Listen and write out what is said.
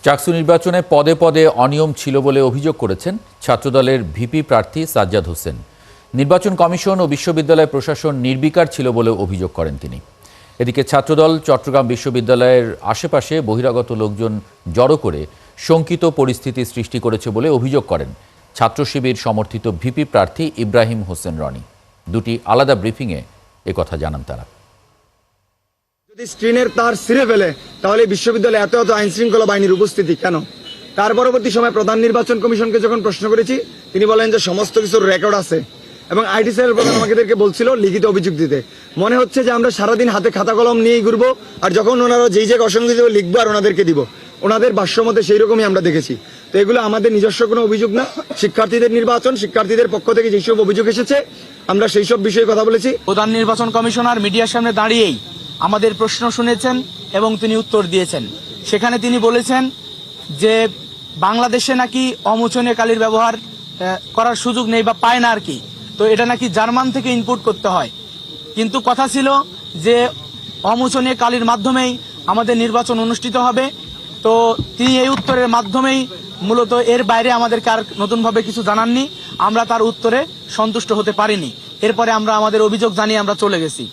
চাকসু নির্বাচনে পদে পদে অনিয়ম ছিল বলে অভিযোগ করেছেন ছাত্রদলের ভিপি প্রার্থী সাজ্জাদ হোসেন। নির্বাচন কমিশন ও বিশ্ববিদ্যালয় প্রশাসন নির্বিকার ছিল বলে অভিযোগ করেন তিনি। এদিকে ছাত্রদল চট্টগ্রাম বিশ্ববিদ্যালয়ের আশেপাশে বহিরাগত লোকজন জড়ো করে শঙ্কিত পরিস্থিতি সৃষ্টি করেছে বলে অভিযোগ করেন ছাত্র শিবির সমর্থিত ভিপি প্রার্থী ইব্রাহিম হোসেন রনি। দুটি আলাদা ব্রিফিংয়ে একথা জানান তারা। যদি স্ক্রিনের তার ছিঁড়ে ফেলে তাহলে বিশ্ববিদ্যালয়ে এত এত আইন শৃঙ্খলা বাহিনীর উপস্থিতি কেন? তার পরবর্তী সময় প্রধান নির্বাচন কমিশনকে যখন প্রশ্ন করেছি, তিনি বলেন যে সমস্ত কিছুর রেকর্ড আছে এবং আইটি সেলের প্রধান আমাদেরকে বলছিল লিখিত অভিযোগ দিতে। মনে হচ্ছে যে আমরা সারাদিন হাতে খাতা কলম নিয়েই ঘুরবো, আর যখন ওনারা যেই জায়গায় অসংগতি লিখবো আর ওনাদেরকে দিব। ওনাদের ভাষ্যমতে সেই রকমই আমরা দেখেছি। তো এগুলো আমাদের নিজস্ব কোনো অভিযোগ না, শিক্ষার্থীদের নির্বাচন, শিক্ষার্থীদের পক্ষ থেকে যেসব অভিযোগ এসেছে আমরা সেই সব বিষয়ে কথা বলেছি। প্রধান নির্বাচন কমিশনার মিডিয়ার সামনে দাঁড়িয়েই আমাদের প্রশ্ন শুনেছেন এবং তিনি উত্তর দিয়েছেন। সেখানে তিনি বলেছেন যে বাংলাদেশে নাকি অমোচনীয় কালির ব্যবহার করার সুযোগ নেই বা পায় না আর কি, তো এটা নাকি জার্মান থেকে ইনপুট করতে হয়। কিন্তু কথা ছিল যে অমোচনীয় কালির মাধ্যমেই আমাদের নির্বাচন অনুষ্ঠিত হবে। তো তিনি এই উত্তরের মাধ্যমেই মূলত এর বাইরে আমাদেরকে আর নতুনভাবে কিছু জানাননি। আমরা তার উত্তরে সন্তুষ্ট হতে পারিনি। এরপরে আমরা আমাদের অভিযোগ জানিয়ে আমরা চলে গেছি।